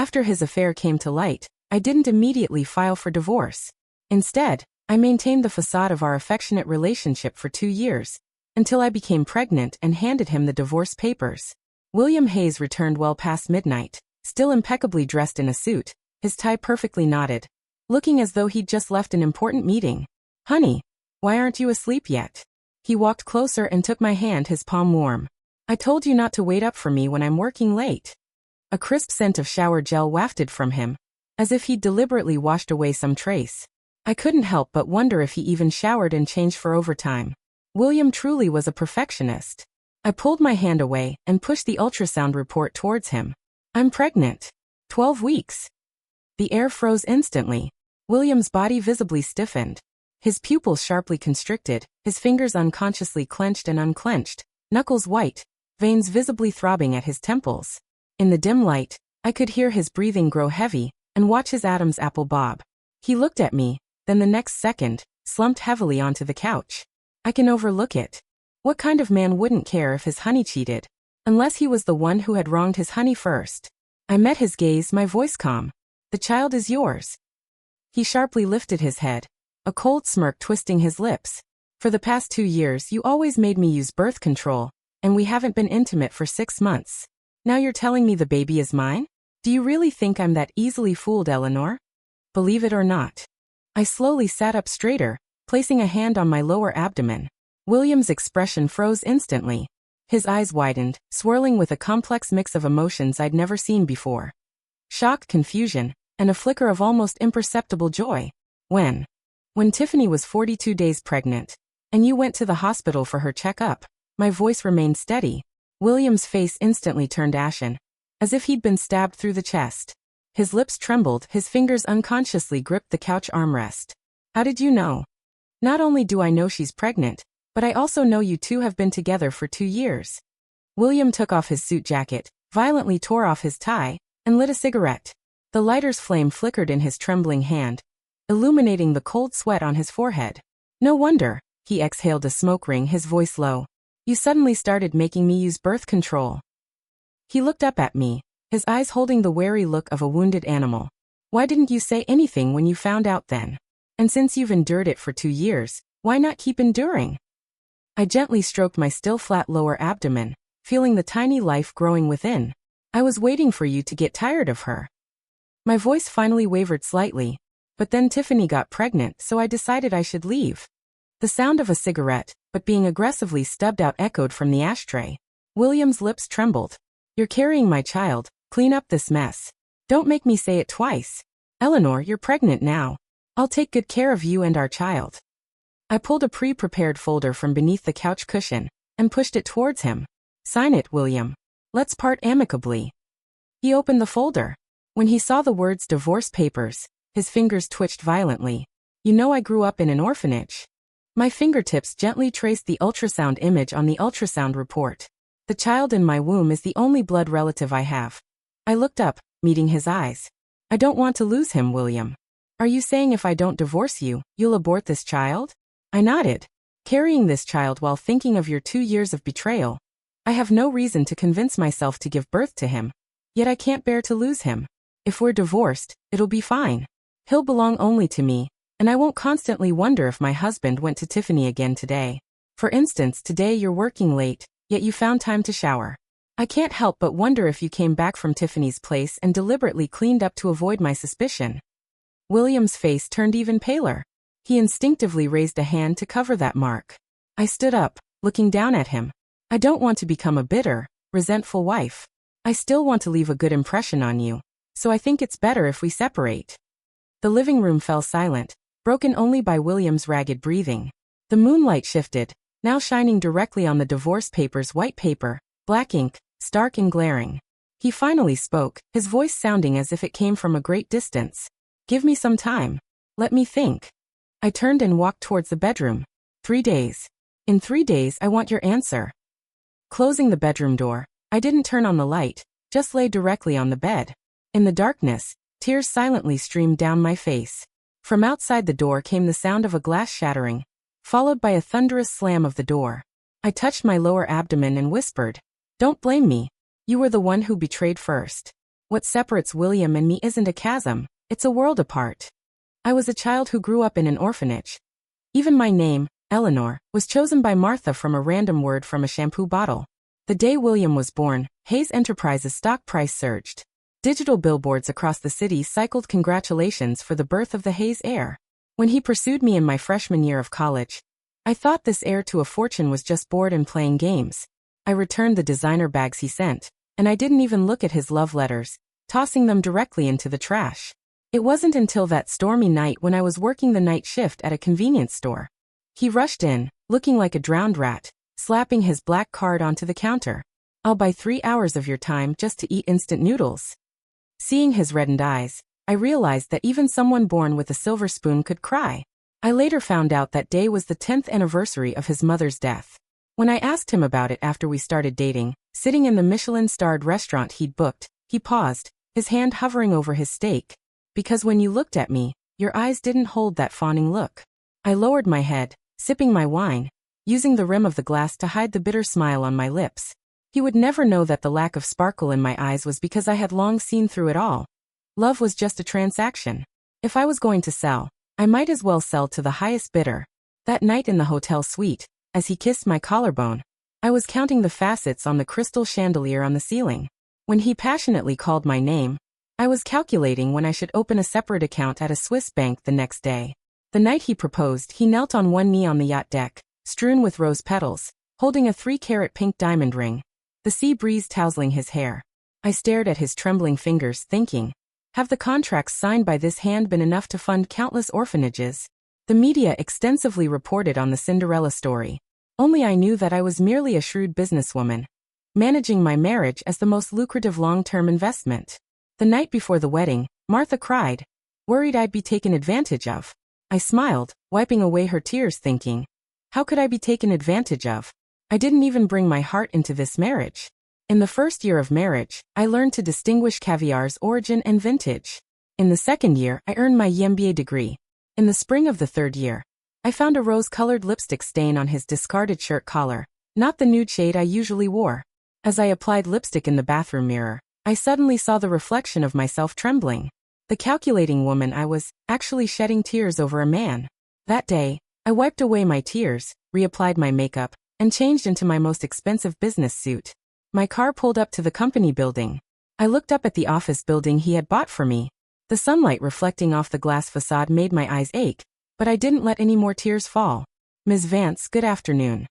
After his affair came to light, I didn't immediately file for divorce. Instead, I maintained the facade of our affectionate relationship for 2 years, until I became pregnant and handed him the divorce papers. William Hayes returned well past midnight, still impeccably dressed in a suit, his tie perfectly knotted, looking as though he'd just left an important meeting. "Honey, why aren't you asleep yet?" He walked closer and took my hand, his palm warm. "I told you not to wait up for me when I'm working late." A crisp scent of shower gel wafted from him, as if he'd deliberately washed away some trace. I couldn't help but wonder if he even showered and changed for overtime. William truly was a perfectionist. I pulled my hand away and pushed the ultrasound report towards him. "I'm pregnant. 12 weeks. The air froze instantly. William's body visibly stiffened. His pupils sharply constricted, his fingers unconsciously clenched and unclenched, knuckles white, veins visibly throbbing at his temples. In the dim light, I could hear his breathing grow heavy and watch his Adam's apple bob. He looked at me, then the next second, slumped heavily onto the couch. I can overlook it. What kind of man wouldn't care if his honey cheated? Unless he was the one who had wronged his honey first. I met his gaze, my voice calm. "The child is yours." He sharply lifted his head, a cold smirk twisting his lips. "For the past 2 years you always made me use birth control, and we haven't been intimate for 6 months. Now you're telling me the baby is mine? Do you really think I'm that easily fooled, Eleanor? Believe it or not." I slowly sat up straighter, placing a hand on my lower abdomen. William's expression froze instantly. His eyes widened, swirling with a complex mix of emotions I'd never seen before. Shock, confusion, and a flicker of almost imperceptible joy. When Tiffany was 42 days pregnant, and you went to the hospital for her checkup, my voice remained steady. William's face instantly turned ashen, as if he'd been stabbed through the chest. His lips trembled, his fingers unconsciously gripped the couch armrest. "How did you know?" "Not only do I know she's pregnant, but I also know you two have been together for 2 years. William took off his suit jacket, violently tore off his tie, and lit a cigarette. The lighter's flame flickered in his trembling hand, illuminating the cold sweat on his forehead. "No wonder," he exhaled a smoke ring, his voice low. "You suddenly started making me use birth control." He looked up at me, his eyes holding the wary look of a wounded animal. "Why didn't you say anything when you found out then? And since you've endured it for 2 years, why not keep enduring?" I gently stroked my still flat lower abdomen, feeling the tiny life growing within. "I was waiting for you to get tired of her." My voice finally wavered slightly, but then Tiffany got pregnant, so I decided I should leave. The sound of a cigarette, but being aggressively stubbed out, echoed from the ashtray. William's lips trembled. "You're carrying my child. Clean up this mess. Don't make me say it twice. Eleanor, you're pregnant now. I'll take good care of you and our child." I pulled a pre-prepared folder from beneath the couch cushion and pushed it towards him. "Sign it, William. Let's part amicably." He opened the folder. When he saw the words divorce papers, his fingers twitched violently. "You know I grew up in an orphanage." My fingertips gently traced the ultrasound image on the ultrasound report. "The child in my womb is the only blood relative I have." I looked up, meeting his eyes. "I don't want to lose him, William. Are you saying if I don't divorce you, you'll abort this child?" I nodded. "Carrying this child while thinking of your 2 years of betrayal. I have no reason to convince myself to give birth to him. Yet I can't bear to lose him. If we're divorced, it'll be fine. He'll belong only to me, and I won't constantly wonder if my husband went to Tiffany again today. For instance, today you're working late, yet you found time to shower. I can't help but wonder if you came back from Tiffany's place and deliberately cleaned up to avoid my suspicion." William's face turned even paler. He instinctively raised a hand to cover that mark. I stood up, looking down at him. "I don't want to become a bitter, resentful wife. I still want to leave a good impression on you, so I think it's better if we separate." The living room fell silent, broken only by William's ragged breathing. The moonlight shifted, now shining directly on the divorce papers, white paper, black ink, stark and glaring. He finally spoke, his voice sounding as if it came from a great distance. "Give me some time. Let me think." I turned and walked towards the bedroom. 3 days. In 3 days I want your answer." Closing the bedroom door, I didn't turn on the light, just lay directly on the bed. In the darkness, tears silently streamed down my face. From outside the door came the sound of a glass shattering, followed by a thunderous slam of the door. I touched my lower abdomen and whispered, "Don't blame me. You were the one who betrayed first." What separates William and me isn't a chasm, it's a world apart. I was a child who grew up in an orphanage. Even my name, Eleanor, was chosen by Martha from a random word from a shampoo bottle. The day William was born, Hayes Enterprises' stock price surged. Digital billboards across the city cycled congratulations for the birth of the Hayes heir. When he pursued me in my freshman year of college, I thought this heir to a fortune was just bored and playing games. I returned the designer bags he sent, and I didn't even look at his love letters, tossing them directly into the trash. It wasn't until that stormy night when I was working the night shift at a convenience store. He rushed in, looking like a drowned rat, slapping his black card onto the counter. "I'll buy 3 hours of your time just to eat instant noodles." Seeing his reddened eyes, I realized that even someone born with a silver spoon could cry. I later found out that day was the 10th anniversary of his mother's death. When I asked him about it after we started dating, sitting in the Michelin-starred restaurant he'd booked, he paused, his hand hovering over his steak. "Because when you looked at me, your eyes didn't hold that fawning look." I lowered my head, sipping my wine, using the rim of the glass to hide the bitter smile on my lips. He would never know that the lack of sparkle in my eyes was because I had long seen through it all. Love was just a transaction. If I was going to sell, I might as well sell to the highest bidder. That night in the hotel suite, as he kissed my collarbone, I was counting the facets on the crystal chandelier on the ceiling. When he passionately called my name, I was calculating when I should open a separate account at a Swiss bank the next day. The night he proposed, he knelt on one knee on the yacht deck, strewn with rose petals, holding a 3-carat pink diamond ring, the sea breeze tousling his hair. I stared at his trembling fingers, thinking, have the contracts signed by this hand been enough to fund countless orphanages? The media extensively reported on the Cinderella story. Only I knew that I was merely a shrewd businesswoman, managing my marriage as the most lucrative long-term investment. The night before the wedding, Martha cried, worried I'd be taken advantage of. I smiled, wiping away her tears, thinking, how could I be taken advantage of? I didn't even bring my heart into this marriage. In the first year of marriage, I learned to distinguish caviar's origin and vintage. In the second year, I earned my MBA degree. In the spring of the third year, I found a rose-colored lipstick stain on his discarded shirt collar, not the nude shade I usually wore. As I applied lipstick in the bathroom mirror, I suddenly saw the reflection of myself trembling. The calculating woman I was, actually shedding tears over a man. That day, I wiped away my tears, reapplied my makeup, and changed into my most expensive business suit. My car pulled up to the company building. I looked up at the office building he had bought for me. The sunlight reflecting off the glass facade made my eyes ache, but I didn't let any more tears fall. "Ms. Vance, good afternoon."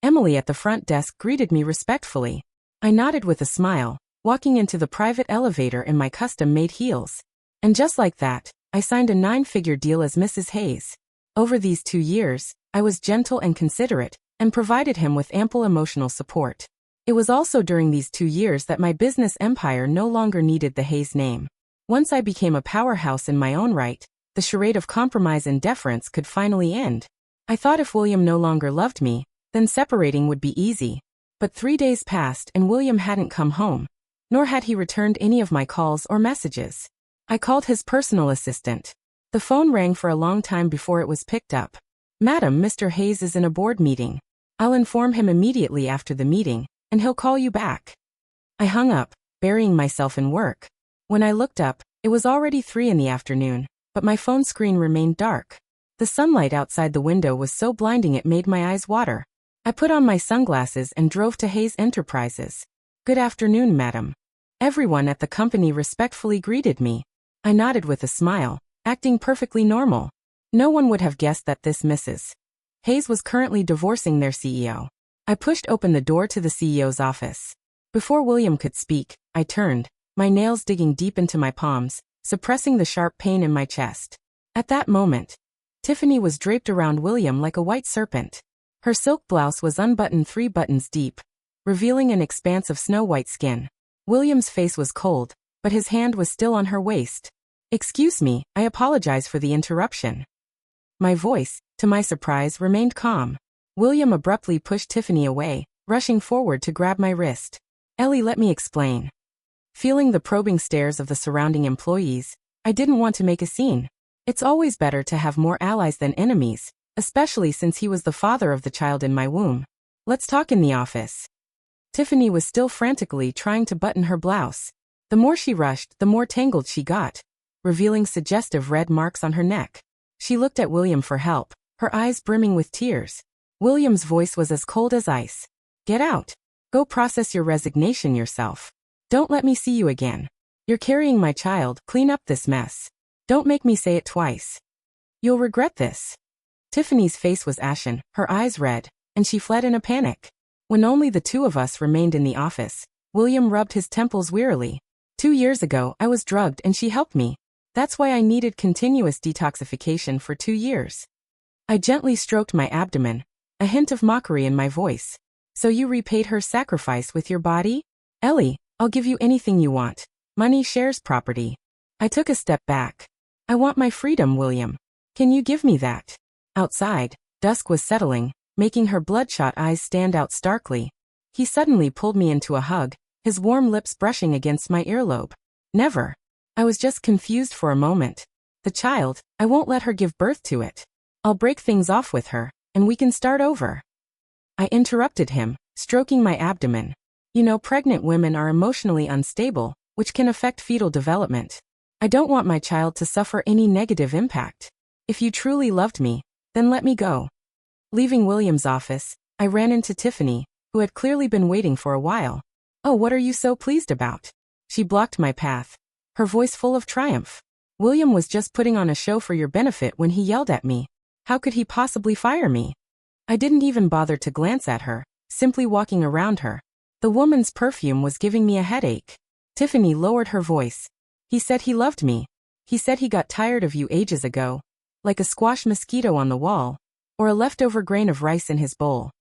Emily at the front desk greeted me respectfully. I nodded with a smile, walking into the private elevator in my custom-made heels. And just like that, I signed a 9-figure deal as Mrs. Hayes. Over these 2 years, I was gentle and considerate, and provided him with ample emotional support. It was also during these 2 years that my business empire no longer needed the Hayes name. Once I became a powerhouse in my own right, the charade of compromise and deference could finally end. I thought if William no longer loved me, then separating would be easy. But 3 days passed and William hadn't come home, nor had he returned any of my calls or messages. I called his personal assistant. The phone rang for a long time before it was picked up. "Madam, Mr. Hayes is in a board meeting. I'll inform him immediately after the meeting, and he'll call you back." I hung up, burying myself in work. When I looked up, it was already 3 in the afternoon, but my phone screen remained dark. The sunlight outside the window was so blinding it made my eyes water. I put on my sunglasses and drove to Hayes Enterprises. "Good afternoon, madam." Everyone at the company respectfully greeted me. I nodded with a smile, acting perfectly normal. No one would have guessed that this Mrs. Hayes was currently divorcing their CEO. I pushed open the door to the CEO's office. Before William could speak, I turned, my nails digging deep into my palms, suppressing the sharp pain in my chest. At that moment, Tiffany was draped around William like a white serpent. Her silk blouse was unbuttoned 3 buttons deep, revealing an expanse of snow-white skin. William's face was cold, but his hand was still on her waist. "Excuse me, I apologize for the interruption." My voice, to my surprise, remained calm. William abruptly pushed Tiffany away, rushing forward to grab my wrist. "Ellie, let me explain." Feeling the probing stares of the surrounding employees, I didn't want to make a scene. It's always better to have more allies than enemies, especially since he was the father of the child in my womb. "Let's talk in the office." Tiffany was still frantically trying to button her blouse. The more she rushed, the more tangled she got, revealing suggestive red marks on her neck. She looked at William for help, her eyes brimming with tears. William's voice was as cold as ice. Get out. Go process your resignation yourself. Don't let me see you again. You're carrying my child, clean up this mess. Don't make me say it twice. You'll regret this. Tiffany's face was ashen, her eyes red, and she fled in a panic. When only the two of us remained in the office, William rubbed his temples wearily. 2 years ago, I was drugged and she helped me. That's why I needed continuous detoxification for 2 years. I gently stroked my abdomen, a hint of mockery in my voice. So you repaid her sacrifice with your body? Ellie, I'll give you anything you want. Money, shares, property. I took a step back. I want my freedom, William. Can you give me that? Outside, dusk was settling, making her bloodshot eyes stand out starkly. He suddenly pulled me into a hug, his warm lips brushing against my earlobe. Never. I was just confused for a moment. The child, I won't let her give birth to it. I'll break things off with her, and we can start over. I interrupted him, stroking my abdomen. You know, pregnant women are emotionally unstable, which can affect fetal development. I don't want my child to suffer any negative impact. If you truly loved me, then let me go. Leaving William's office, I ran into Tiffany, who had clearly been waiting for a while. Oh, what are you so pleased about? She blocked my path, her voice full of triumph. William was just putting on a show for your benefit when he yelled at me. How could he possibly fire me? I didn't even bother to glance at her, simply walking around her. The woman's perfume was giving me a headache. Tiffany lowered her voice. He said he loved me. He said he got tired of you ages ago. Like a squash mosquito on the wall, or a leftover grain of rice in his bowl.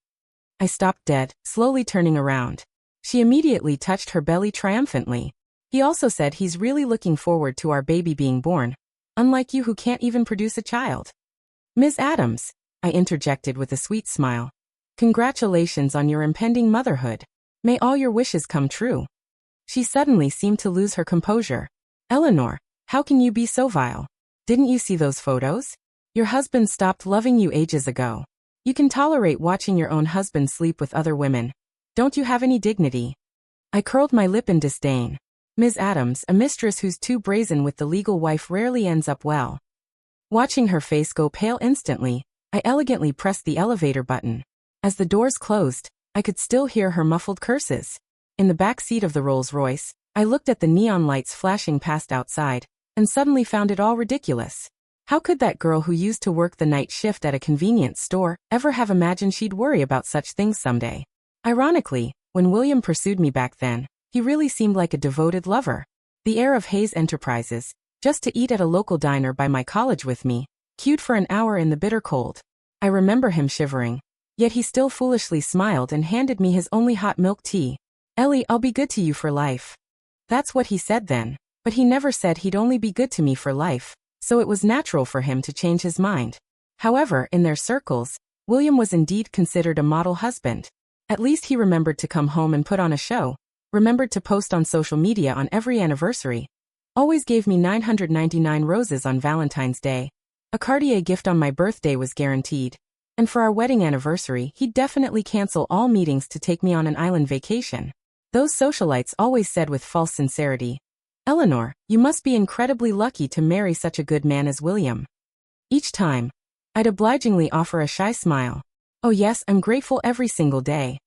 I stopped dead, slowly turning around. She immediately touched her belly triumphantly. He also said he's really looking forward to our baby being born. Unlike you who can't even produce a child. Ms. Adams, I interjected with a sweet smile. Congratulations on your impending motherhood. May all your wishes come true. She suddenly seemed to lose her composure. Eleanor, how can you be so vile? Didn't you see those photos? Your husband stopped loving you ages ago. You can tolerate watching your own husband sleep with other women. Don't you have any dignity? I curled my lip in disdain. Ms. Adams, a mistress who's too brazen with the legal wife rarely ends up well. Watching her face go pale instantly, I elegantly pressed the elevator button. As the doors closed, I could still hear her muffled curses. In the back seat of the Rolls-Royce, I looked at the neon lights flashing past outside, and suddenly found it all ridiculous. How could that girl who used to work the night shift at a convenience store ever have imagined she'd worry about such things someday? Ironically, when William pursued me back then, he really seemed like a devoted lover. The heir of Hayes Enterprises, just to eat at a local diner by my college with me, queued for an hour in the bitter cold. I remember him shivering. Yet he still foolishly smiled and handed me his only hot milk tea. Ellie, I'll be good to you for life. That's what he said then. But he never said he'd only be good to me for life, so it was natural for him to change his mind. However, in their circles, William was indeed considered a model husband. At least he remembered to come home and put on a show, remembered to post on social media on every anniversary, always gave me 999 roses on Valentine's Day. A Cartier gift on my birthday was guaranteed. And for our wedding anniversary, he'd definitely cancel all meetings to take me on an island vacation. Those socialites always said with false sincerity, Eleanor, you must be incredibly lucky to marry such a good man as William. Each time, I'd obligingly offer a shy smile. Oh yes, I'm grateful every single day.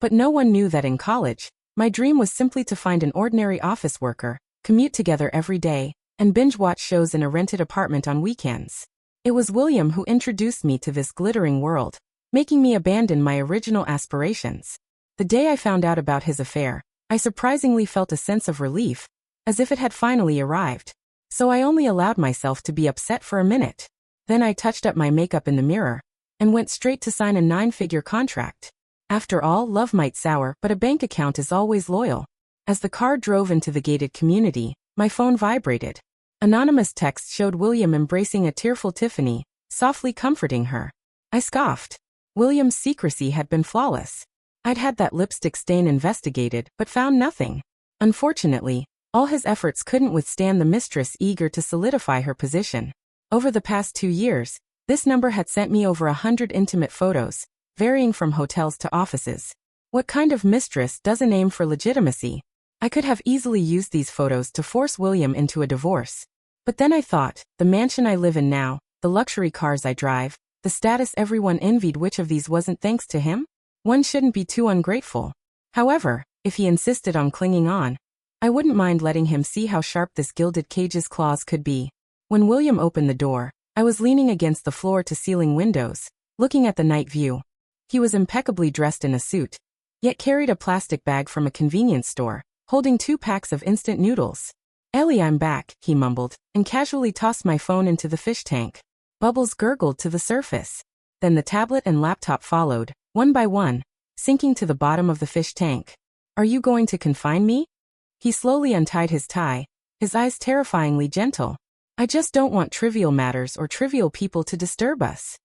But no one knew that in college, my dream was simply to find an ordinary office worker, commute together every day, and binge-watch shows in a rented apartment on weekends. It was William who introduced me to this glittering world, making me abandon my original aspirations. The day I found out about his affair, I surprisingly felt a sense of relief, as if it had finally arrived. So I only allowed myself to be upset for a minute. Then I touched up my makeup in the mirror, and went straight to sign a 9-figure contract. After all, love might sour, but a bank account is always loyal. As the car drove into the gated community, my phone vibrated. Anonymous text showed William embracing a tearful Tiffany, softly comforting her. I scoffed. William's secrecy had been flawless. I'd had that lipstick stain investigated, but found nothing. Unfortunately, all his efforts couldn't withstand the mistress eager to solidify her position. Over the past 2 years, this number had sent me over 100 intimate photos, varying from hotels to offices. What kind of mistress doesn't aim for legitimacy? I could have easily used these photos to force William into a divorce. But then I thought, the mansion I live in now, the luxury cars I drive, the status everyone envied, which of these wasn't thanks to him? One shouldn't be too ungrateful. However, if he insisted on clinging on, I wouldn't mind letting him see how sharp this gilded cage's claws could be. When William opened the door, I was leaning against the floor-to-ceiling windows, looking at the night view. He was impeccably dressed in a suit, yet carried a plastic bag from a convenience store, holding 2 packs of instant noodles. "Ellie, I'm back," he mumbled, and casually tossed my phone into the fish tank. Bubbles gurgled to the surface. Then the tablet and laptop followed, one by one, sinking to the bottom of the fish tank. "Are you going to confine me?" He slowly untied his tie, his eyes terrifyingly gentle. "I just don't want trivial matters or trivial people to disturb us."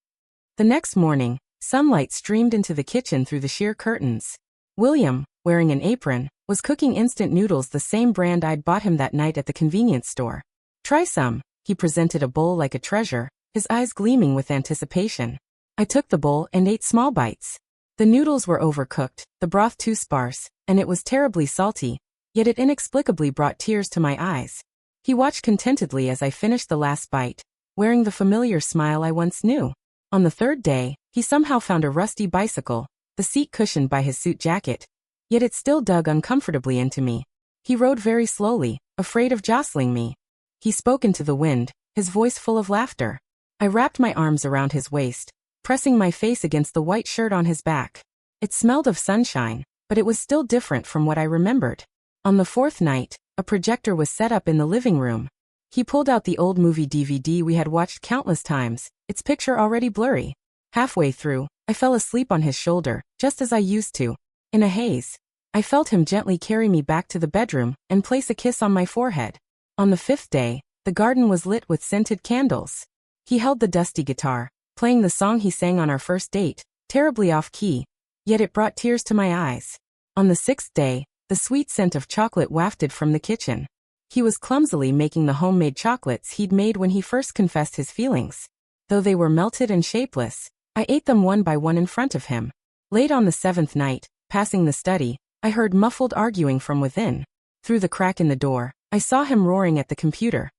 The next morning, sunlight streamed into the kitchen through the sheer curtains. William, wearing an apron, was cooking instant noodles, the same brand I'd bought him that night at the convenience store. "Try some." He presented a bowl like a treasure, his eyes gleaming with anticipation. I took the bowl and ate small bites. The noodles were overcooked, the broth too sparse, and it was terribly salty, yet it inexplicably brought tears to my eyes. He watched contentedly as I finished the last bite, wearing the familiar smile I once knew. On the third day, he somehow found a rusty bicycle, the seat cushioned by his suit jacket, yet it still dug uncomfortably into me. He rode very slowly, afraid of jostling me. He spoke into the wind, his voice full of laughter. I wrapped my arms around his waist, pressing my face against the white shirt on his back. It smelled of sunshine, but it was still different from what I remembered. On the 4th night, a projector was set up in the living room. He pulled out the old movie DVD we had watched countless times, its picture already blurry. Halfway through, I fell asleep on his shoulder, just as I used to. In a haze, I felt him gently carry me back to the bedroom and place a kiss on my forehead. On the 5th day, the garden was lit with scented candles. He held the dusty guitar, playing the song he sang on our first date, terribly off-key, yet it brought tears to my eyes. On the 6th day, the sweet scent of chocolate wafted from the kitchen. He was clumsily making the homemade chocolates he'd made when he first confessed his feelings. Though they were melted and shapeless, I ate them one by one in front of him. Late on the 7th night, passing the study, I heard muffled arguing from within. Through the crack in the door, I saw him roaring at the computer.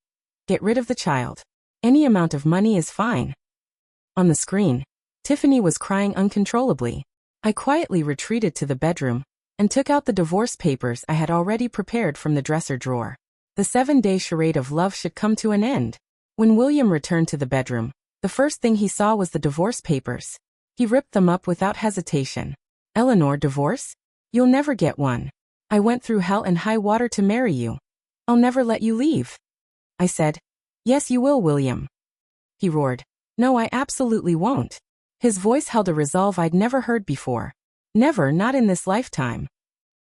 "Get rid of the child. Any amount of money is fine." On the screen, Tiffany was crying uncontrollably. I quietly retreated to the bedroom and took out the divorce papers I had already prepared from the dresser drawer. The 7-day charade of love should come to an end. When William returned to the bedroom, the first thing he saw was the divorce papers. He ripped them up without hesitation. "Eleanor, divorce? You'll never get one. I went through hell and high water to marry you. I'll never let you leave." I said. "Yes, you will, William." He roared. "No, I absolutely won't." His voice held a resolve I'd never heard before. Never, not in this lifetime.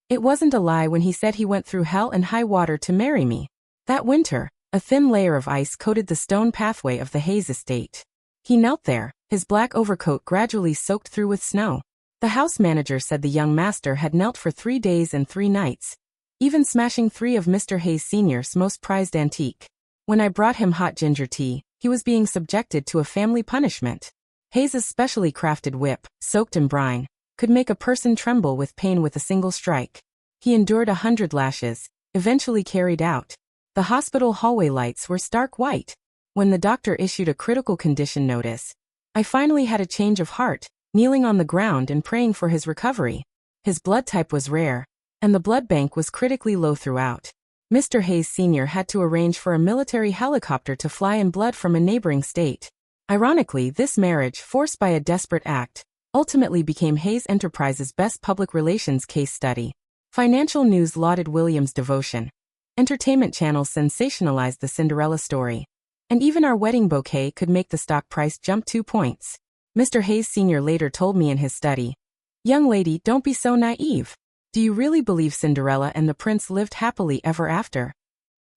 It wasn't a lie when he said he went through hell and high water to marry me. That winter, a thin layer of ice coated the stone pathway of the Hayes estate. He knelt there, his black overcoat gradually soaked through with snow. The house manager said the young master had knelt for 3 days and 3 nights, even smashing 3 of Mr. Hayes Sr.'s most prized antique. When I brought him hot ginger tea, he was being subjected to a family punishment. Hayes's specially crafted whip, soaked in brine, could make a person tremble with pain with a single strike. He endured 100 lashes, eventually carried out. The hospital hallway lights were stark white. When the doctor issued a critical condition notice, I finally had a change of heart, kneeling on the ground and praying for his recovery. His blood type was rare, and the blood bank was critically low throughout. Mr. Hayes Sr. had to arrange for a military helicopter to fly in blood from a neighboring state. Ironically, this marriage, forced by a desperate act, ultimately became Hayes Enterprises' best public relations case study. Financial news lauded William's devotion. Entertainment channels sensationalized the Cinderella story. And even our wedding bouquet could make the stock price jump 2 points. Mr. Hayes Sr. later told me in his study, "Young lady, don't be so naive. Do you really believe Cinderella and the prince lived happily ever after?"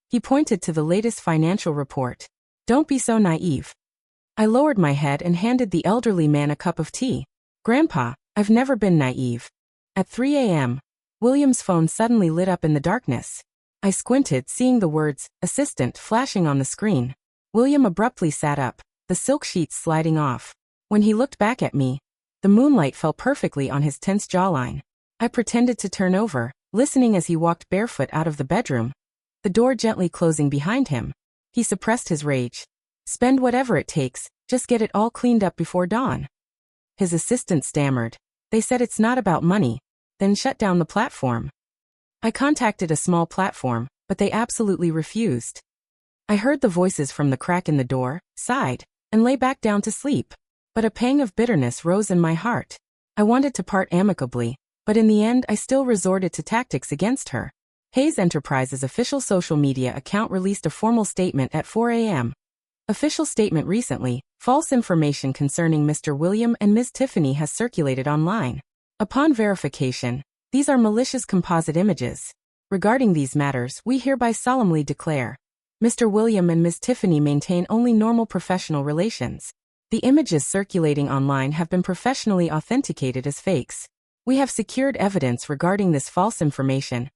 He pointed to the latest financial report. "Don't be so naive." I lowered my head and handed the elderly man a cup of tea. "Grandpa, I've never been naive." At 3 a.m., William's phone suddenly lit up in the darkness. I squinted, seeing the words, "Assistant," flashing on the screen. William abruptly sat up, the silk sheets sliding off. When he looked back at me, the moonlight fell perfectly on his tense jawline. I pretended to turn over, listening as he walked barefoot out of the bedroom, the door gently closing behind him. He suppressed his rage. Spend whatever it takes, just get it all cleaned up before dawn. His assistant stammered. They said it's not about money, then shut down the platform. I contacted a small platform, but they absolutely refused. I heard the voices from the crack in the door, sighed, and lay back down to sleep. But a pang of bitterness rose in my heart. I wanted to part amicably, but in the end I still resorted to tactics against her. Hayes Enterprises' official social media account released a formal statement at 4 a.m. Official statement recently, false information concerning Mr. William and Ms. Tiffany has circulated online. Upon verification, these are malicious composite images. Regarding these matters, we hereby solemnly declare, Mr. William and Ms. Tiffany maintain only normal professional relations. The images circulating online have been professionally authenticated as fakes. We have secured evidence regarding this false information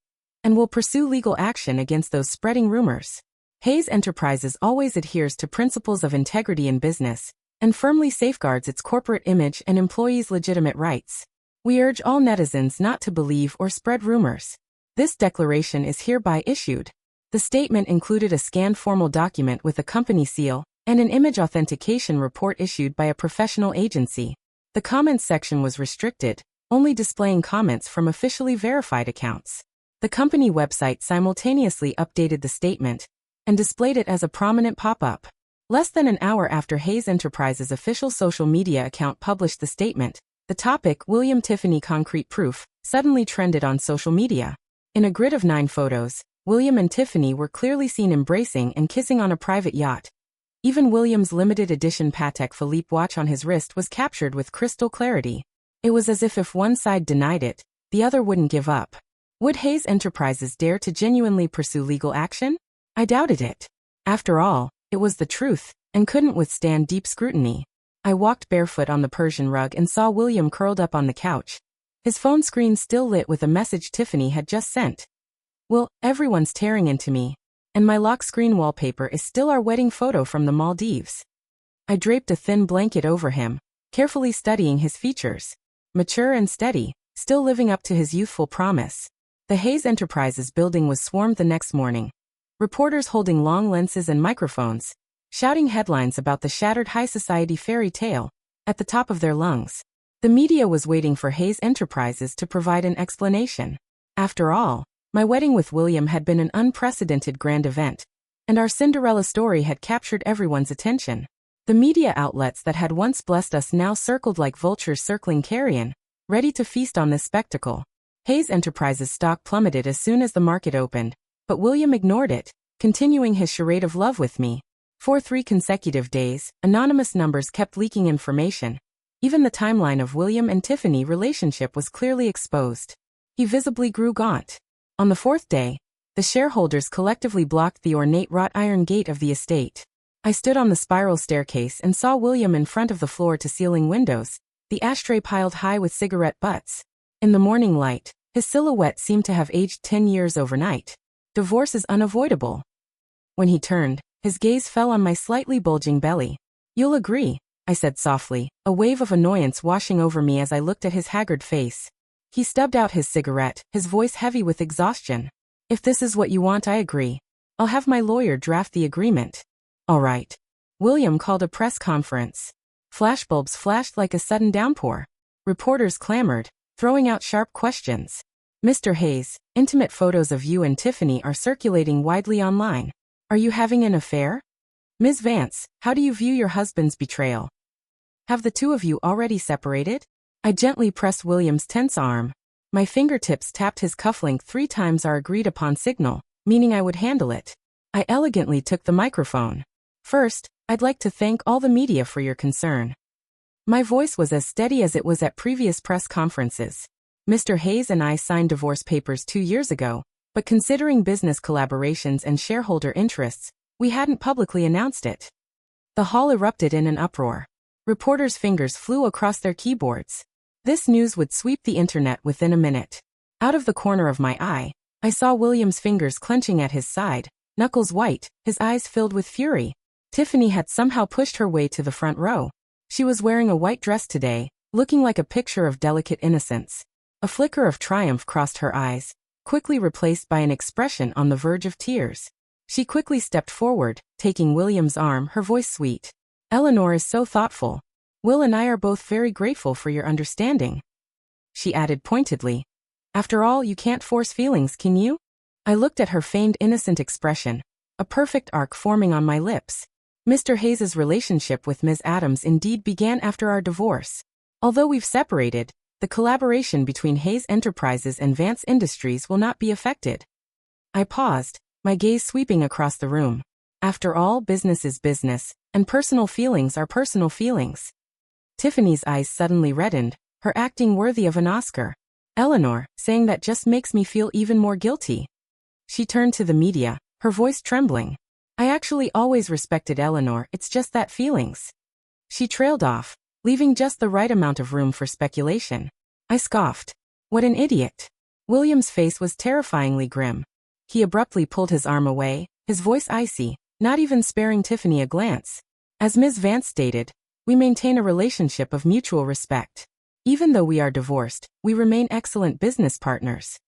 and will pursue legal action against those spreading rumors. Hayes Enterprises always adheres to principles of integrity in business and firmly safeguards its corporate image and employees' legitimate rights. We urge all netizens not to believe or spread rumors. This declaration is hereby issued. The statement included a scanned formal document with a company seal and an image authentication report issued by a professional agency. The comments section was restricted, only displaying comments from officially verified accounts. The company website simultaneously updated the statement and displayed it as a prominent pop-up. Less than an hour after Hayes Enterprises' official social media account published the statement, the topic, William Tiffany Concrete Proof, suddenly trended on social media. In a grid of 9 photos, William and Tiffany were clearly seen embracing and kissing on a private yacht. Even William's limited edition Patek Philippe watch on his wrist was captured with crystal clarity. It was as if one side denied it, the other wouldn't give up. Would Hayes Enterprises dare to genuinely pursue legal action? I doubted it. After all, it was the truth, and couldn't withstand deep scrutiny. I walked barefoot on the Persian rug and saw William curled up on the couch. His phone screen still lit with a message Tiffany had just sent. Well, everyone's tearing into me. And my lock screen wallpaper is still our wedding photo from the Maldives. I draped a thin blanket over him, carefully studying his features. Mature and steady, still living up to his youthful promise. The Hayes Enterprises building was swarmed the next morning. Reporters holding long lenses and microphones, shouting headlines about the shattered high society fairy tale at the top of their lungs. The media was waiting for Hayes Enterprises to provide an explanation. After all, my wedding with William had been an unprecedented grand event, and our Cinderella story had captured everyone's attention. The media outlets that had once blessed us now circled like vultures circling carrion, ready to feast on this spectacle. Hayes Enterprises stock plummeted as soon as the market opened, but William ignored it, continuing his charade of love with me. For 3 consecutive days, anonymous numbers kept leaking information. Even the timeline of William and Tiffany relationship was clearly exposed. He visibly grew gaunt. On the 4th day, the shareholders collectively blocked the ornate wrought iron gate of the estate. I stood on the spiral staircase and saw William in front of the floor-to-ceiling windows, the ashtray piled high with cigarette butts. In the morning light, his silhouette seemed to have aged 10 years overnight. Divorce is unavoidable. When he turned, his gaze fell on my slightly bulging belly. You'll agree, I said softly, a wave of annoyance washing over me as I looked at his haggard face. He stubbed out his cigarette, his voice heavy with exhaustion. If this is what you want, I agree. I'll have my lawyer draft the agreement. All right. William called a press conference. Flashbulbs flashed like a sudden downpour. Reporters clamored, throwing out sharp questions. Mr. Hayes, intimate photos of you and Tiffany are circulating widely online. Are you having an affair? Ms. Vance, how do you view your husband's betrayal? Have the two of you already separated? I gently pressed William's tense arm. My fingertips tapped his cufflink 3 times our agreed-upon signal, meaning I would handle it. I elegantly took the microphone. First, I'd like to thank all the media for your concern. My voice was as steady as it was at previous press conferences. Mr. Hayes and I signed divorce papers 2 years ago, but considering business collaborations and shareholder interests, we hadn't publicly announced it. The hall erupted in an uproar. Reporters' fingers flew across their keyboards. This news would sweep the internet within a minute. Out of the corner of my eye, I saw William's fingers clenching at his side, knuckles white, his eyes filled with fury. Tiffany had somehow pushed her way to the front row. She was wearing a white dress today, looking like a picture of delicate innocence. A flicker of triumph crossed her eyes. quickly replaced by an expression on the verge of tears. She quickly stepped forward, taking William's arm, her voice sweet. "Eleanor is so thoughtful. Will and I are both very grateful for your understanding," she added pointedly. "After all, you can't force feelings, can you?" I looked at her feigned innocent expression, a perfect arc forming on my lips. Mr. Hayes's relationship with Ms. Adams indeed began after our divorce. Although we've separated, the collaboration between Hayes Enterprises and Vance Industries will not be affected. I paused, my gaze sweeping across the room. After all, business is business, and personal feelings are personal feelings. Tiffany's eyes suddenly reddened, her acting worthy of an Oscar. "Eleanor, saying that just makes me feel even more guilty." She turned to the media, her voice trembling. "I actually always respected Eleanor, it's just that feelings." She trailed off, leaving just the right amount of room for speculation. I scoffed. What an idiot. William's face was terrifyingly grim. He abruptly pulled his arm away, his voice icy, not even sparing Tiffany a glance. "As Ms. Vance stated, we maintain a relationship of mutual respect. Even though we are divorced, we remain excellent business partners."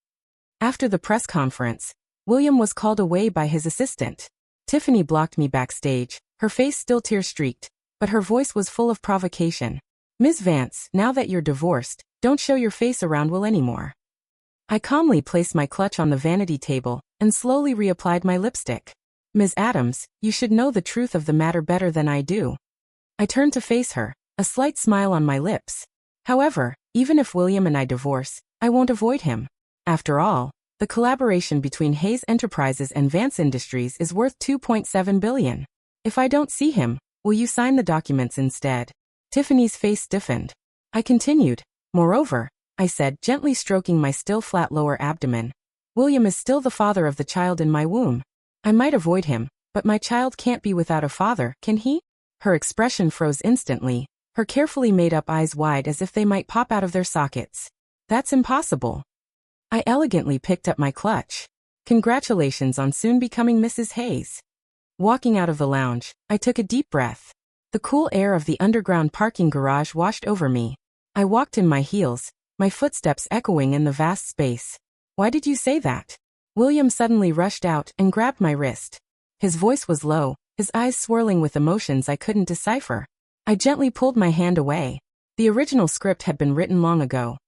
After the press conference, William was called away by his assistant. Tiffany blocked me backstage, her face still tear-streaked, but her voice was full of provocation. "Ms. Vance, now that you're divorced, don't show your face around Will anymore." I calmly placed my clutch on the vanity table and slowly reapplied my lipstick. "Ms. Adams, you should know the truth of the matter better than I do." I turned to face her, a slight smile on my lips. "However, even if William and I divorce, I won't avoid him. After all, the collaboration between Hayes Enterprises and Vance Industries is worth $2.7 billion. If I don't see him, will you sign the documents instead?" Tiffany's face stiffened. I continued. "Moreover," I said, gently stroking my still flat lower abdomen, "William is still the father of the child in my womb. I might avoid him, but my child can't be without a father, can he?" Her expression froze instantly, her carefully made-up eyes wide as if they might pop out of their sockets. "That's impossible." I elegantly picked up my clutch. "Congratulations on soon becoming Mrs. Hayes." Walking out of the lounge, I took a deep breath. The cool air of the underground parking garage washed over me. I walked in my heels, my footsteps echoing in the vast space. "Why did you say that?" William suddenly rushed out and grabbed my wrist. His voice was low, his eyes swirling with emotions I couldn't decipher. I gently pulled my hand away. The original script had been written long ago.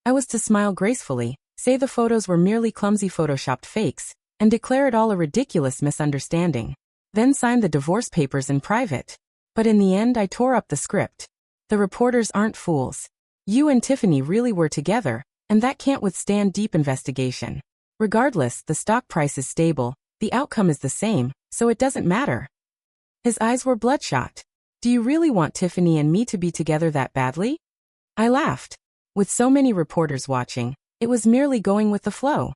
I was to smile gracefully, say the photos were merely clumsy photoshopped fakes, and declare it all a ridiculous misunderstanding. Then sign the divorce papers in private. But in the end I tore up the script. The reporters aren't fools. You and Tiffany really were together, and that can't withstand deep investigation. Regardless, the stock price is stable, the outcome is the same, so it doesn't matter. His eyes were bloodshot. "Do you really want Tiffany and me to be together that badly?" I laughed. With so many reporters watching, it was merely going with the flow.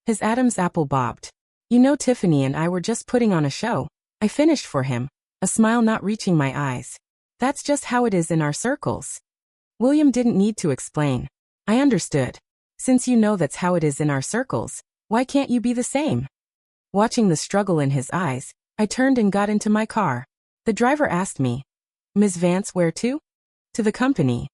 His Adam's apple bobbed. "You know, Tiffany and I were just putting on a show," I finished for him, a smile not reaching my eyes. "That's just how it is in our circles." William didn't need to explain. I understood. "Since you know that's how it is in our circles, why can't you be the same?" Watching the struggle in his eyes, I turned and got into my car. The driver asked me, "Ms. Vance, where to?" "To the company."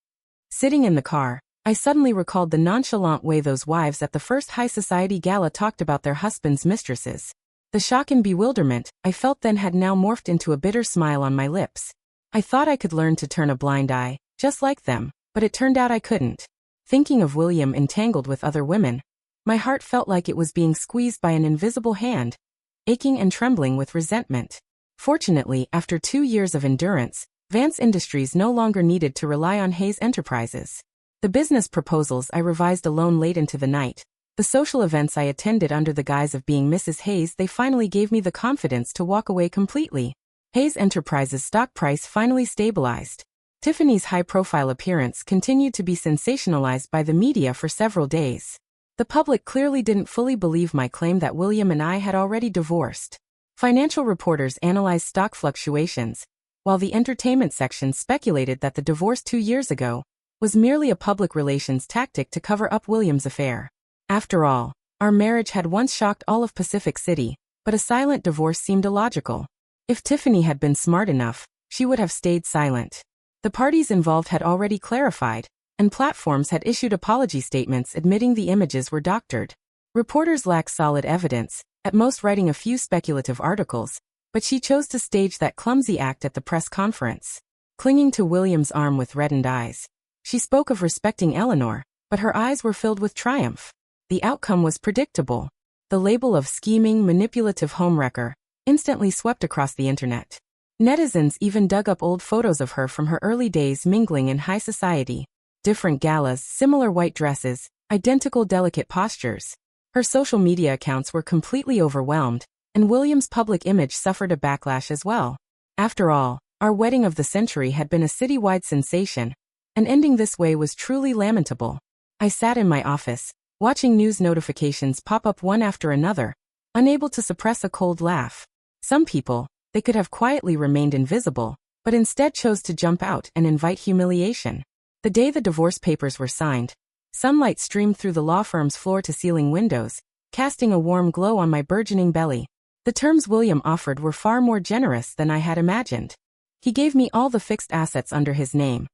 Sitting in the car, I suddenly recalled the nonchalant way those wives at the first high society gala talked about their husbands' mistresses. The shock and bewilderment I felt then had now morphed into a bitter smile on my lips. I thought I could learn to turn a blind eye, just like them, but it turned out I couldn't. Thinking of William entangled with other women, my heart felt like it was being squeezed by an invisible hand, aching and trembling with resentment. Fortunately, after 2 years of endurance, Vance Industries no longer needed to rely on Hayes Enterprises. The business proposals I revised alone late into the night, the social events I attended under the guise of being Mrs. Hayes, they finally gave me the confidence to walk away completely. Hayes Enterprises' stock price finally stabilized. Tiffany's high-profile appearance continued to be sensationalized by the media for several days. The public clearly didn't fully believe my claim that William and I had already divorced. Financial reporters analyzed stock fluctuations, while the entertainment section speculated that the divorce 2 years ago was merely a public relations tactic to cover up William's affair. After all, our marriage had once shocked all of Pacific City, but a silent divorce seemed illogical. If Tiffany had been smart enough, she would have stayed silent. The parties involved had already clarified, and platforms had issued apology statements admitting the images were doctored. Reporters lacked solid evidence, at most writing a few speculative articles, but she chose to stage that clumsy act at the press conference. Clinging to William's arm with reddened eyes, she spoke of respecting Eleanor, but her eyes were filled with triumph. The outcome was predictable. The label of scheming, manipulative homewrecker instantly swept across the internet. Netizens even dug up old photos of her from her early days mingling in high society. Different galas, similar white dresses, identical delicate postures. Her social media accounts were completely overwhelmed, and William's public image suffered a backlash as well. After all, our wedding of the century had been a citywide sensation, and ending this way was truly lamentable. I sat in my office, watching news notifications pop up one after another, unable to suppress a cold laugh. Some people, they could have quietly remained invisible, but instead chose to jump out and invite humiliation. The day the divorce papers were signed, sunlight streamed through the law firm's floor-to-ceiling windows, casting a warm glow on my burgeoning belly. The terms William offered were far more generous than I had imagined. He gave me all the fixed assets under his name,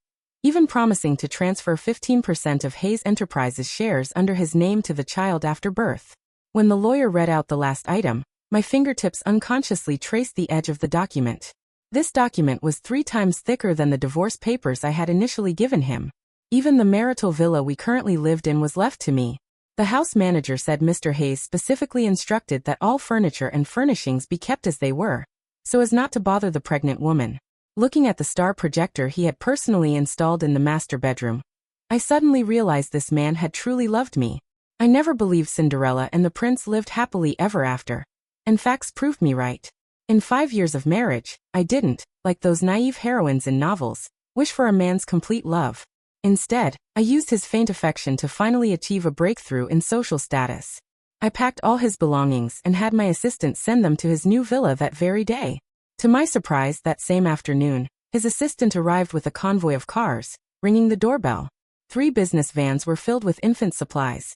even promising to transfer 15% of Hayes Enterprises shares under his name to the child after birth. When the lawyer read out the last item, my fingertips unconsciously traced the edge of the document. This document was 3 times thicker than the divorce papers I had initially given him. Even the marital villa we currently lived in was left to me. The house manager said Mr. Hayes specifically instructed that all furniture and furnishings be kept as they were, so as not to bother the pregnant woman. Looking at the star projector he had personally installed in the master bedroom, I suddenly realized this man had truly loved me. I never believed Cinderella and the prince lived happily ever after, and facts proved me right. In 5 years of marriage, I didn't, like those naive heroines in novels, wish for a man's complete love. Instead, I used his faint affection to finally achieve a breakthrough in social status. I packed all his belongings and had my assistant send them to his new villa that very day. To my surprise, that same afternoon, his assistant arrived with a convoy of cars, ringing the doorbell. 3 business vans were filled with infant supplies.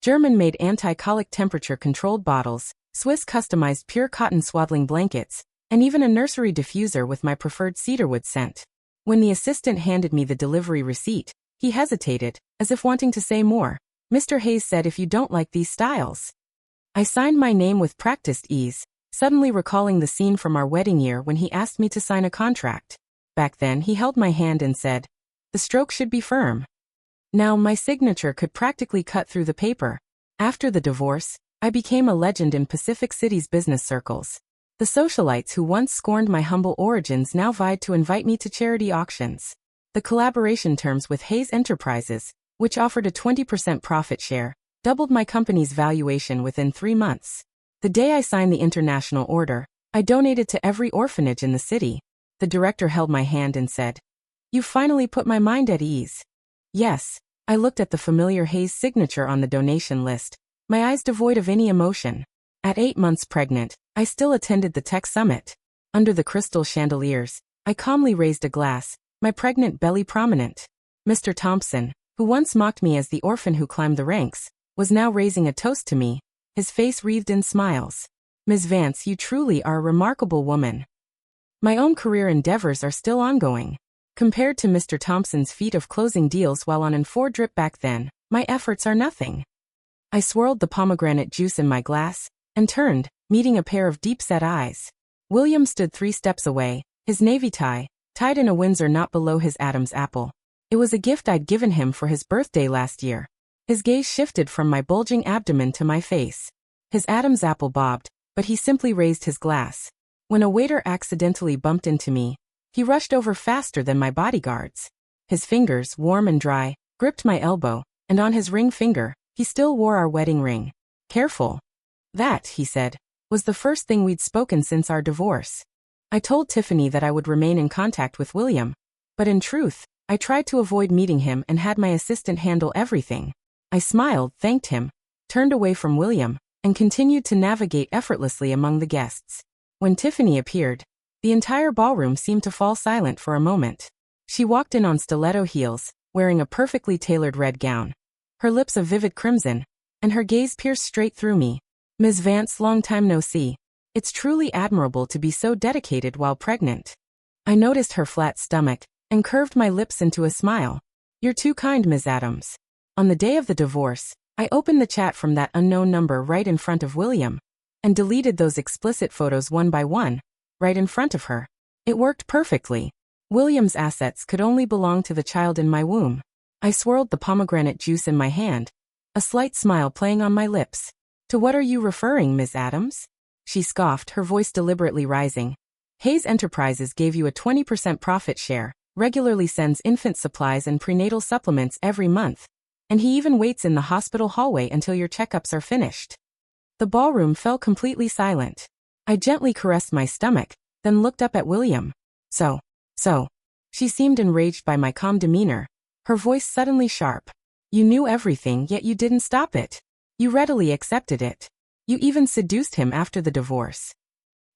German-made anti-colic temperature-controlled bottles, Swiss customized pure cotton swaddling blankets, and even a nursery diffuser with my preferred cedarwood scent. When the assistant handed me the delivery receipt, he hesitated, as if wanting to say more. Mr. Hayes said, "If you don't like these styles." I signed my name with practiced ease, suddenly recalling the scene from our wedding year when he asked me to sign a contract. Back then he held my hand and said, "The stroke should be firm." Now my signature could practically cut through the paper. After the divorce, I became a legend in Pacific City's business circles. The socialites who once scorned my humble origins now vied to invite me to charity auctions. The collaboration terms with Hayes Enterprises, which offered a 20% profit share, doubled my company's valuation within 3 months. The day I signed the international order, I donated to every orphanage in the city. The director held my hand and said, "You finally put my mind at ease." Yes, I looked at the familiar Hayes signature on the donation list, my eyes devoid of any emotion. At 8 months pregnant, I still attended the tech summit. Under the crystal chandeliers, I calmly raised a glass, my pregnant belly prominent. Mr. Thompson, who once mocked me as the orphan who climbed the ranks, was now raising a toast to me, his face wreathed in smiles. "Ms. Vance, you truly are a remarkable woman." My own career endeavors are still ongoing. Compared to Mr. Thompson's feat of closing deals while on N4 drip back then, my efforts are nothing. I swirled the pomegranate juice in my glass, and turned, meeting a pair of deep-set eyes. William stood 3 steps away, his navy tie, tied in a Windsor knot below his Adam's apple. It was a gift I'd given him for his birthday last year. His gaze shifted from my bulging abdomen to my face. His Adam's apple bobbed, but he simply raised his glass. When a waiter accidentally bumped into me, he rushed over faster than my bodyguards. His fingers, warm and dry, gripped my elbow, and on his ring finger, he still wore our wedding ring. "Careful." That, he said, was the first thing we'd spoken since our divorce. I told Tiffany that I would remain in contact with William, but in truth, I tried to avoid meeting him and had my assistant handle everything. I smiled, thanked him, turned away from William, and continued to navigate effortlessly among the guests. When Tiffany appeared, the entire ballroom seemed to fall silent for a moment. She walked in on stiletto heels, wearing a perfectly tailored red gown, her lips a vivid crimson, and her gaze pierced straight through me. "Ms. Vance, long time no see. It's truly admirable to be so dedicated while pregnant." I noticed her flat stomach, and curved my lips into a smile. "You're too kind, Ms. Adams." On the day of the divorce, I opened the chat from that unknown number right in front of William and deleted those explicit photos one by one, right in front of her. It worked perfectly. William's assets could only belong to the child in my womb. I swirled the pomegranate juice in my hand, a slight smile playing on my lips. To what are you referring, Ms. Adams? She scoffed, her voice deliberately rising. Hayes Enterprises gave you a 20% profit share, regularly sends infant supplies and prenatal supplements every month, and he even waits in the hospital hallway until your checkups are finished. The ballroom fell completely silent. I gently caressed my stomach, then looked up at William. So. She seemed enraged by my calm demeanor, her voice suddenly sharp. You knew everything, yet you didn't stop it. You readily accepted it. You even seduced him after the divorce.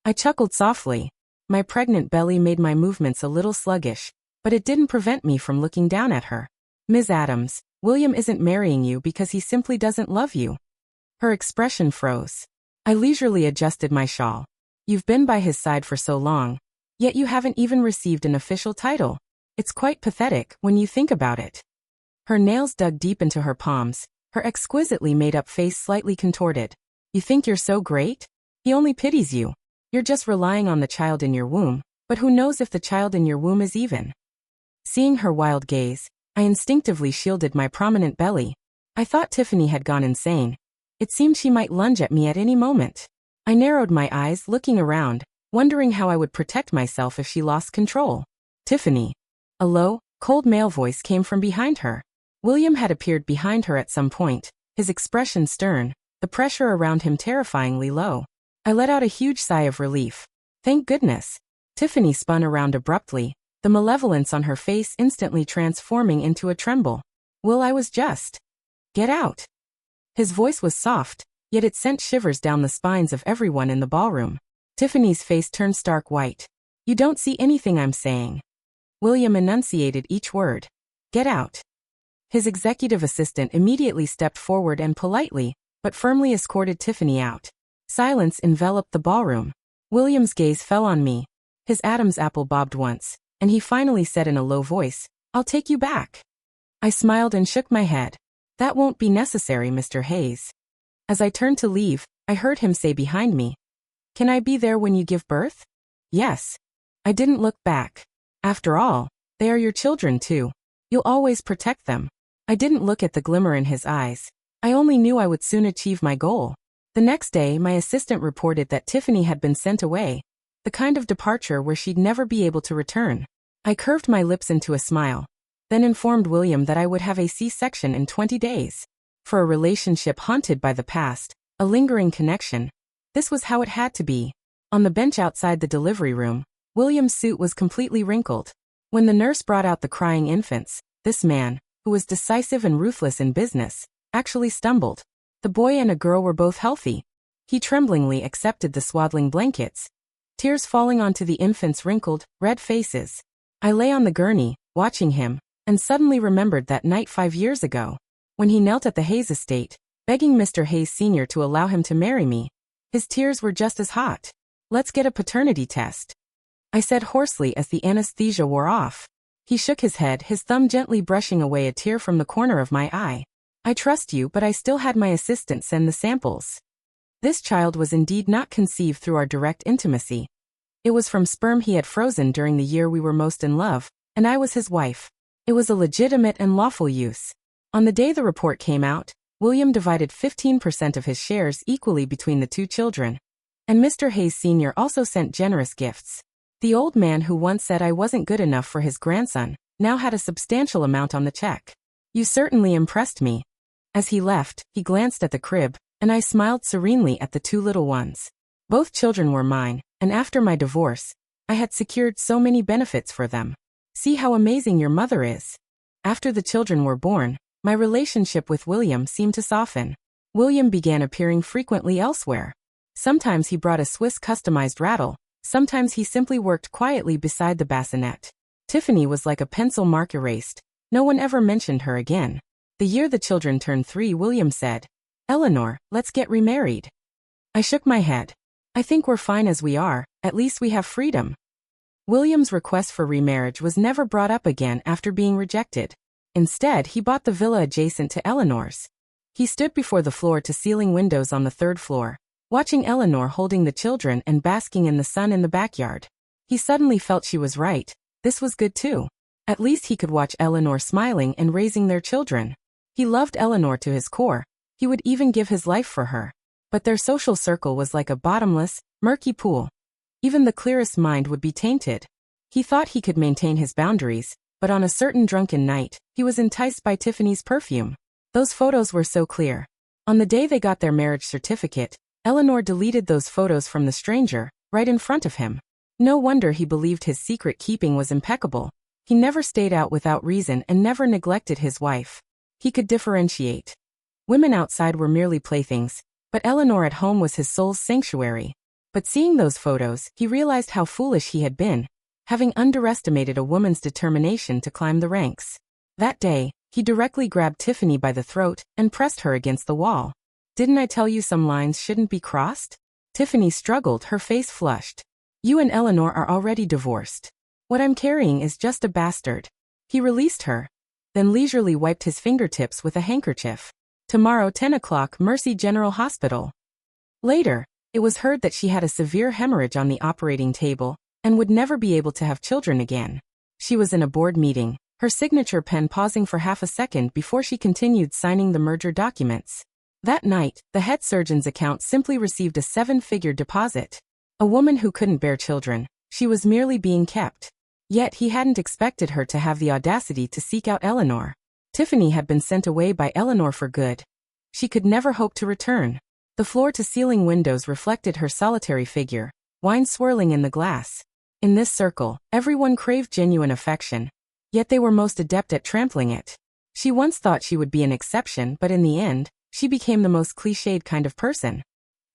I chuckled softly. My pregnant belly made my movements a little sluggish, but it didn't prevent me from looking down at her. Ms. Adams, William isn't marrying you because he simply doesn't love you. Her expression froze. I leisurely adjusted my shawl. You've been by his side for so long, yet you haven't even received an official title. It's quite pathetic when you think about it. Her nails dug deep into her palms, her exquisitely made-up face slightly contorted. You think you're so great? He only pities you. You're just relying on the child in your womb, but who knows if the child in your womb is even? Seeing her wild gaze, I instinctively shielded my prominent belly. I thought Tiffany had gone insane. It seemed she might lunge at me at any moment. I narrowed my eyes, looking around, wondering how I would protect myself if she lost control. Tiffany. A low, cold male voice came from behind her. William had appeared behind her at some point, his expression stern, the pressure around him terrifyingly low. I let out a huge sigh of relief. Thank goodness. Tiffany spun around abruptly, the malevolence on her face instantly transforming into a tremble. Will, I was just. Get out. His voice was soft, yet it sent shivers down the spines of everyone in the ballroom. Tiffany's face turned stark white. You don't see anything I'm saying. William enunciated each word. Get out. His executive assistant immediately stepped forward and politely, but firmly escorted Tiffany out. Silence enveloped the ballroom. William's gaze fell on me. His Adam's apple bobbed once, and he finally said in a low voice, I'll take you back. I smiled and shook my head. That won't be necessary, Mr. Hayes. As I turned to leave, I heard him say behind me, Can I be there when you give birth? Yes. I didn't look back. After all, they are your children too. You'll always protect them. I didn't look at the glimmer in his eyes. I only knew I would soon achieve my goal. The next day, my assistant reported that Tiffany had been sent away, the kind of departure where she'd never be able to return. I curved my lips into a smile, then informed William that I would have a C-section in 20 days. For a relationship haunted by the past, a lingering connection, this was how it had to be. On the bench outside the delivery room, William's suit was completely wrinkled. When the nurse brought out the crying infants, this man, who was decisive and ruthless in business, actually stumbled. The boy and a girl were both healthy. He tremblingly accepted the swaddling blankets, tears falling onto the infants' wrinkled, red faces. I lay on the gurney, watching him, and suddenly remembered that night 5 years ago, when he knelt at the Hayes estate, begging Mr. Hayes Sr. to allow him to marry me. His tears were just as hot. Let's get a paternity test, I said hoarsely as the anesthesia wore off. He shook his head, his thumb gently brushing away a tear from the corner of my eye. I trust you, but I still had my assistant send the samples. This child was indeed not conceived through our direct intimacy. It was from sperm he had frozen during the year we were most in love, and I was his wife. It was a legitimate and lawful use. On the day the report came out, William divided 15% of his shares equally between the two children. And Mr. Hayes Sr. also sent generous gifts. The old man who once said I wasn't good enough for his grandson now had a substantial amount on the check. You certainly impressed me. As he left, he glanced at the crib, and I smiled serenely at the two little ones. Both children were mine, and after my divorce, I had secured so many benefits for them. See how amazing your mother is. After the children were born, my relationship with William seemed to soften. William began appearing frequently elsewhere. Sometimes he brought a Swiss customized rattle, sometimes he simply worked quietly beside the bassinet. Tiffany was like a pencil mark erased. No one ever mentioned her again. The year the children turned 3, William said, Eleanor, let's get remarried. I shook my head. I think we're fine as we are, at least we have freedom. William's request for remarriage was never brought up again after being rejected. Instead, he bought the villa adjacent to Eleanor's. He stood before the floor-to-ceiling windows on the third floor, watching Eleanor holding the children and basking in the sun in the backyard. He suddenly felt she was right. This was good too. At least he could watch Eleanor smiling and raising their children. He loved Eleanor to his core. He would even give his life for her. But their social circle was like a bottomless, murky pool. Even the clearest mind would be tainted. He thought he could maintain his boundaries, but on a certain drunken night, he was enticed by Tiffany's perfume. Those photos were so clear. On the day they got their marriage certificate, Eleanor deleted those photos from the stranger, right in front of him. No wonder he believed his secret keeping was impeccable. He never stayed out without reason and never neglected his wife. He could differentiate. Women outside were merely playthings, but Eleanor at home was his soul's sanctuary. But seeing those photos, he realized how foolish he had been, having underestimated a woman's determination to climb the ranks. That day, he directly grabbed Tiffany by the throat and pressed her against the wall. "Didn't I tell you some lines shouldn't be crossed?" Tiffany struggled, her face flushed. "You and Eleanor are already divorced. What I'm carrying is just a bastard." He released her, then leisurely wiped his fingertips with a handkerchief. "Tomorrow 10 o'clock, Mercy General Hospital." Later, it was heard that she had a severe hemorrhage on the operating table and would never be able to have children again. She was in a board meeting, her signature pen pausing for half a second before she continued signing the merger documents. That night, the head surgeon's account simply received a 7-figure deposit. A woman who couldn't bear children, she was merely being kept. Yet he hadn't expected her to have the audacity to seek out Eleanor. Tiffany had been sent away by Eleanor for good. She could never hope to return. The floor-to-ceiling windows reflected her solitary figure, wine swirling in the glass. In this circle, everyone craved genuine affection. Yet they were most adept at trampling it. She once thought she would be an exception, but in the end, she became the most cliched kind of person.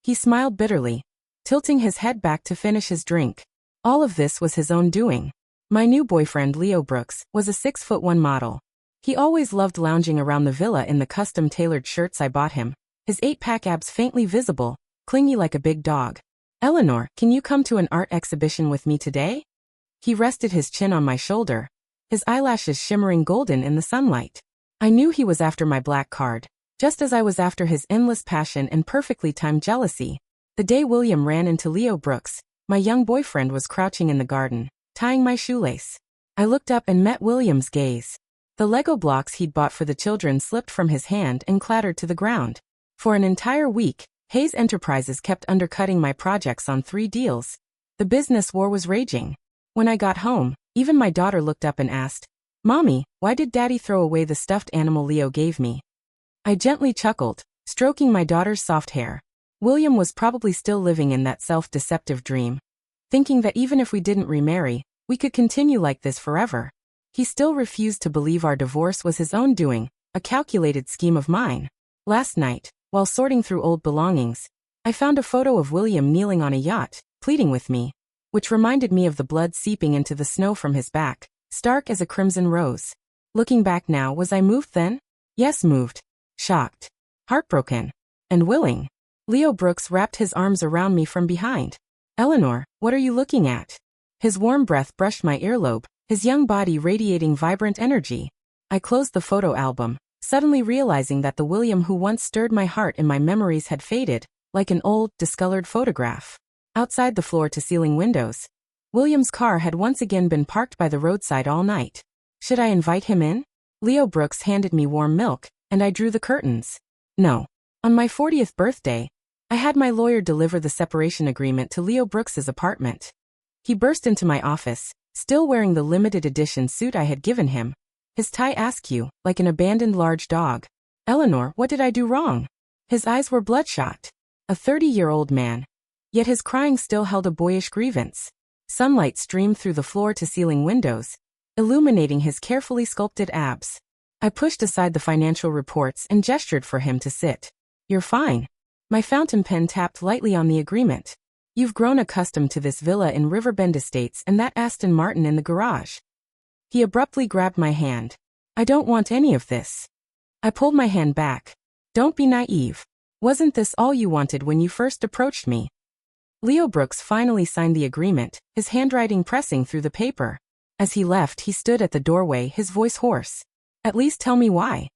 He smiled bitterly, tilting his head back to finish his drink. All of this was his own doing. My new boyfriend, Leo Brooks, was a 6'1" model. He always loved lounging around the villa in the custom-tailored shirts I bought him, his 8-pack abs faintly visible, clingy like a big dog. "Eleanor, can you come to an art exhibition with me today?" He rested his chin on my shoulder, his eyelashes shimmering golden in the sunlight. I knew he was after my black card, just as I was after his endless passion and perfectly timed jealousy. The day William ran into Leo Brooks, my young boyfriend was crouching in the garden, tying my shoelace. I looked up and met William's gaze. The Lego blocks he'd bought for the children slipped from his hand and clattered to the ground. For an entire week, Hayes Enterprises kept undercutting my projects on 3 deals. The business war was raging. When I got home, even my daughter looked up and asked, "Mommy, why did Daddy throw away the stuffed animal Leo gave me?" I gently chuckled, stroking my daughter's soft hair. William was probably still living in that self-deceptive dream, thinking that even if we didn't remarry, we could continue like this forever. He still refused to believe our divorce was his own doing, a calculated scheme of mine. Last night, while sorting through old belongings, I found a photo of William kneeling on a yacht, pleading with me, which reminded me of the blood seeping into the snow from his back, stark as a crimson rose. Looking back now, was I moved then? Yes, moved. Shocked. Heartbroken. And willing. Leo Brooks wrapped his arms around me from behind. "Eleanor, what are you looking at?" His warm breath brushed my earlobe, his young body radiating vibrant energy. I closed the photo album, suddenly realizing that the William who once stirred my heart in my memories had faded, like an old, discolored photograph. Outside the floor-to-ceiling windows, William's car had once again been parked by the roadside all night. Should I invite him in? Leo Brooks handed me warm milk, and I drew the curtains. No. On my 40th birthday, I had my lawyer deliver the separation agreement to Leo Brooks's apartment. He burst into my office, still wearing the limited edition suit I had given him, his tie askew, like an abandoned large dog. "Eleanor, what did I do wrong?" His eyes were bloodshot. A 30-year-old man. Yet his crying still held a boyish grievance. Sunlight streamed through the floor-to-ceiling windows, illuminating his carefully sculpted abs. I pushed aside the financial reports and gestured for him to sit. "You're fine." My fountain pen tapped lightly on the agreement. "You've grown accustomed to this villa in Riverbend Estates and that Aston Martin in the garage." He abruptly grabbed my hand. "I don't want any of this." I pulled my hand back. "Don't be naive. Wasn't this all you wanted when you first approached me?" Leo Brooks finally signed the agreement, his handwriting pressing through the paper. As he left, he stood at the doorway, his voice hoarse. "At least tell me why."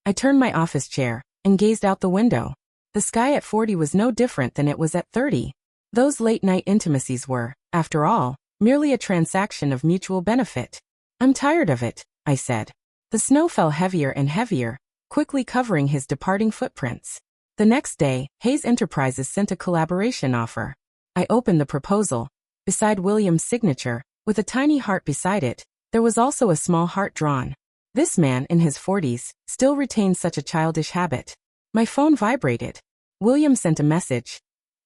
I turned my office chair, and gazed out the window. The sky at 40 was no different than it was at 30. Those late-night intimacies were, after all, merely a transaction of mutual benefit. I'm tired of it, I said. The snow fell heavier and heavier, quickly covering his departing footprints. The next day, Hayes Enterprises sent a collaboration offer. I opened the proposal. Beside William's signature, with a tiny heart beside it, there was also a small heart drawn. This man, in his 40s, still retained such a childish habit. My phone vibrated. William sent a message.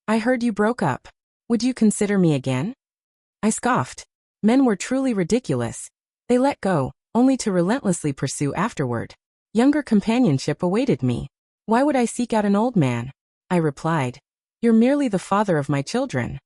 I heard you broke up. Would you consider me again? I scoffed. Men were truly ridiculous. They let go, only to relentlessly pursue afterward. Younger companionship awaited me. Why would I seek out an old man? I replied. You're merely the father of my children.